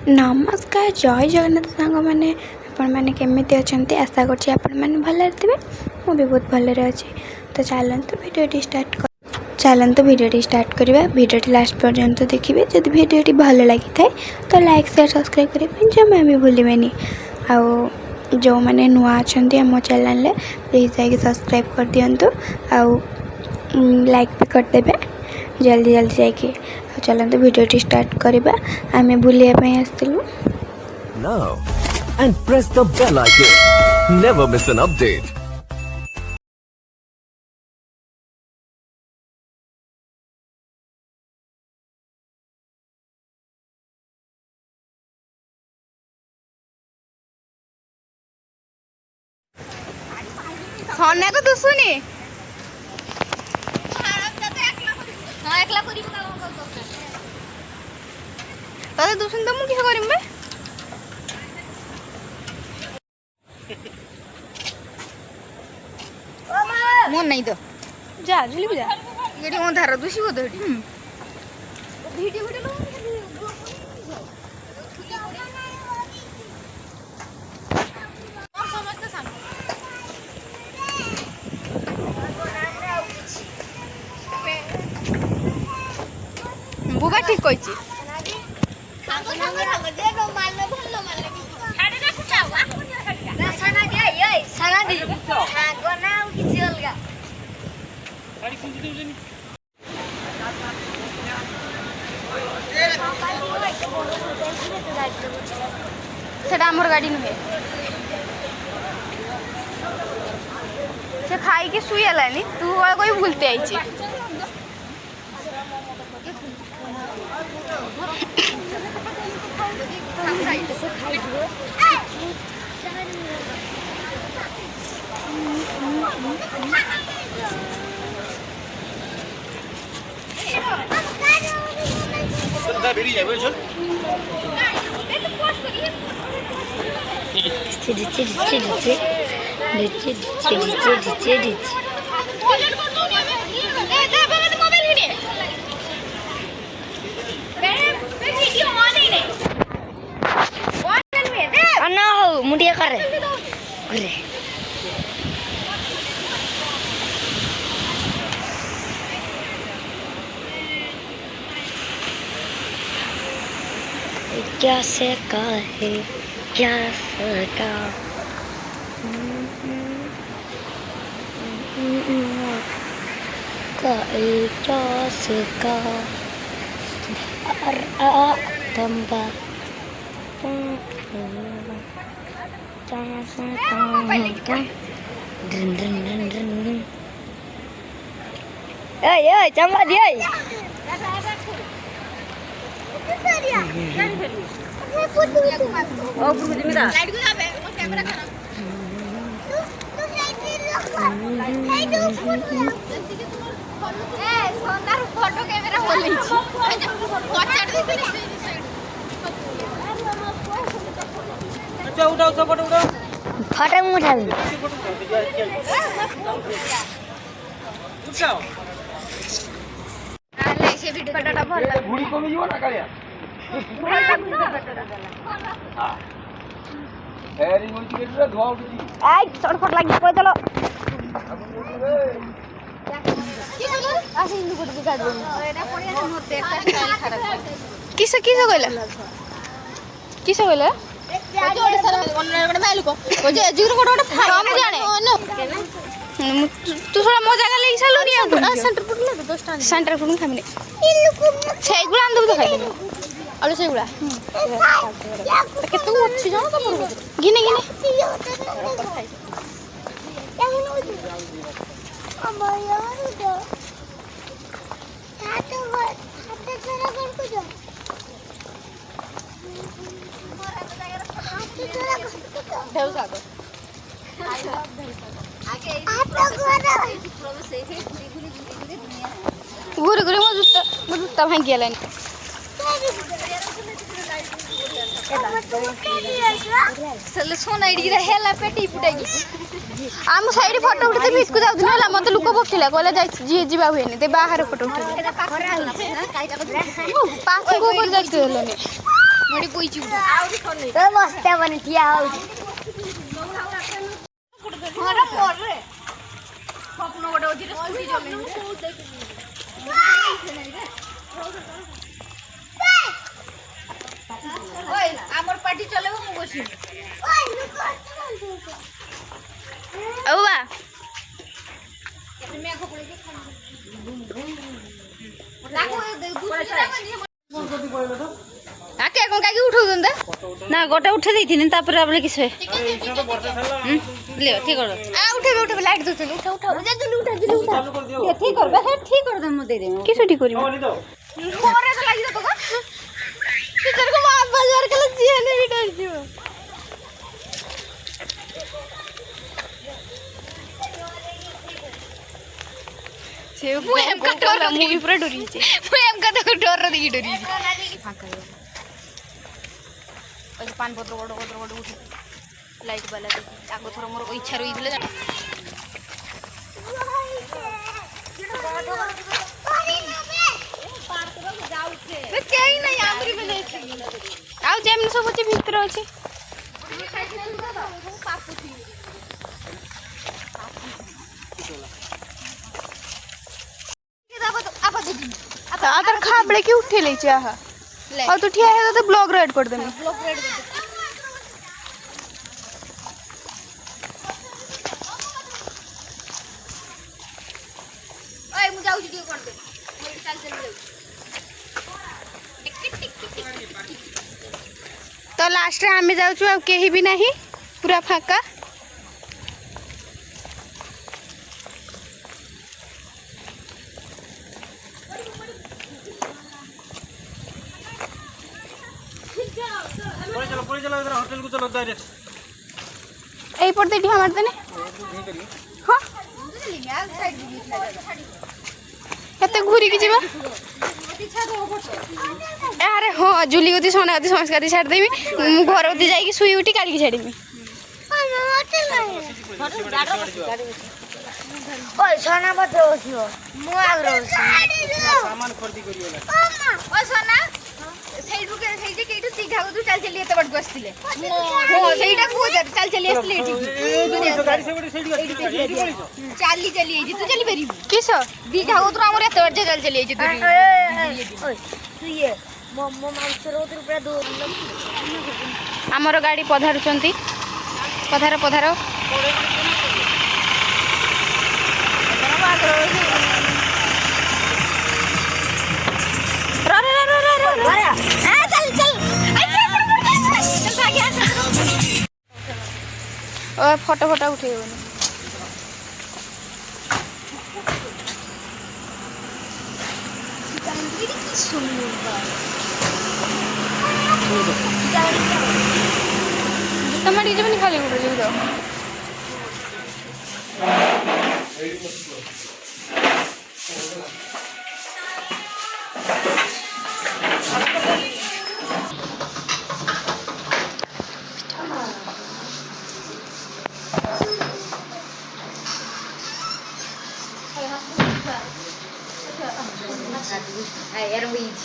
नमस्कार जय जगन्नाथ सांग मैंने आपण मैंने केमी अच्छा आशा कर भल थे मुझे बहुत भलि अच्छी तो चलते भिडियो स्टार्ट करवा भिडियो लास्ट पर्यंत देखिए जब भिडियो भल लगी था तो लाइक शेयर सब्सक्राइब करने जमा भी भूलें आउ जो मैंने नुआ अच्छा आम चैनल प्लीज जाकि सब्सक्राइब कर दिंतु आउ लाइक भी करदे जल्दी जल्दी जाकि चलते भिडियो स्टार्ट करवा आम बुलायापी आसलु Now and press the bell icon. Never miss an update. खाने को तो सुनी ताते दूसरी तो मुझे करीम बे मन नहीं तो जा जल्दी भी जा ये मन धारा दूसरी हो तो वीडियो वीडियो बुबा ठीक कही आमर गाड़ी नुहे से खाई के शुई है तू कोई भूलते आई मुड़िया करे क्या से कहे क्या सका क्या सका तंबा चम्बा दिया फोटो कैमरा फटा मुठा से वीडियो फटाटा भल गुडी कमी जीव ना कालिया हां हेरी मोची के रे धोआ उठी आई सड़फट लागी पय चलो आसे इंदु गुडी काट दो एटा पड़िया मोर देखता स्टाइल खराब किस कहला तू थोड़ा मजा का लेके चलो नहीं सेंटर फुट ले 10 टा सेंटर फुट खामिने सेगुला आंदो तो खाइ अले सेगुला केतु अच्छी जानो तो मोर गिने गुरे गुरे मो जूता भांगी गेलानी चल सोना इडी हेला पेटी फुटागी आम साइड फोटो उठते भी इसको जाउ दिनला मते लुक बखिला कहला जाई जी जीवा हुएनी ते बाहर फोटो उठे पाछ को ऊपर जाते हेलेनी मोडी कोइची उठा तो मस्त बन किया हो हरा मोर रे स्वप्न गोटे अछि रे स्कूटी ओए हमर पार्टी चलेबो मु बसी औवा मैं खोपड़े के लागो आके कोन काकी उठौ दंदा ना गोटे उठे देथिन तापर आपले किसे ले ठीक कर आ उठे लाइट दो चल उठा जा जल्दी उठा ये ठीक कर बे ठीक कर दम दे दे कि छुट्टी करी मोरे तो लागि तो का टीचर को मार बाजार के लिए ने भी डर जियो से एम का डर मूवी पूरा डरी छे एम का तो डर देखि डरी छे फाका ओइ पान पत्र गोड़ उठे लाइट वाला देखि आगो थोर मोर इच्छा रही दिले केही नहीं आमरी में जाई आउ जेम सब अछि भीतर अछि आतर खाबळे की उठेले छी आहा और तू ठिया है तो ब्लॉग रेड कर दे ब्लॉग रेड कर दे ओए मु जाऊ छी कर दे मोर चल जाऊ तो लास्ट रे हमें जाऊ छु अब केही भी नहीं पूरा फाका चलो इधर होटल को चलो डायरेक्ट एई पर देठी हमर तने हां कते घुरी की जीवा अरे हो जुली गति सोना गति संस्कार छाड़ देबी मु घर गति जाई की सुई उठी काली की छाड़ीमी ओए सोना बतो ओसियो मु आग्रो सामान खरीदी करियो ओ सोना सेइडु के सेइ जे केटु तीघा को तू चल चली एते बड गस्तिले हो सेइडा को चल चली असली एठी गाड़ी से बड़ी साइड चाली चली एजी तू चली बेरी किस दीघा को तू हमर एते बड चल चली एजी तू ओए तू ये मम्मा मांसर उतर पूरा दो हमर गाड़ी पधारुचंती पधारो फोटो उठे तुम्हारी जब नहीं खाली उड़ रही era o id.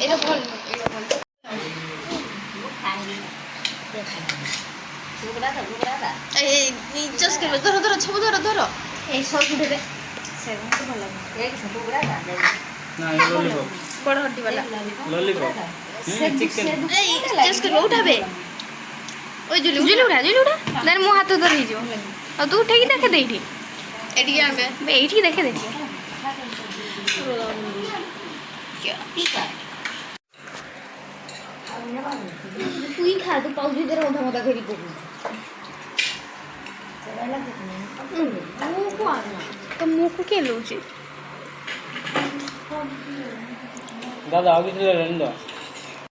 Era bom. Just que ধরো ছবি ধরো এই সব উঠে সেগুন তো ভালো এই ছবি গুলা না এই ললিপপ বড় হড্ডি वाला ললিপপ চিকেন এই just que উঠাবে ওই জুলি উঠা দেন মো হাত ধরে হিজো আর তু উঠে কি দেখে দে এটি এটি আনবে বে এইটি দেখে দে তুই খা তো পাউজি ধরে ওঠা করি করবি तो मुँह को क्या लो दादा आगे चले रहने दो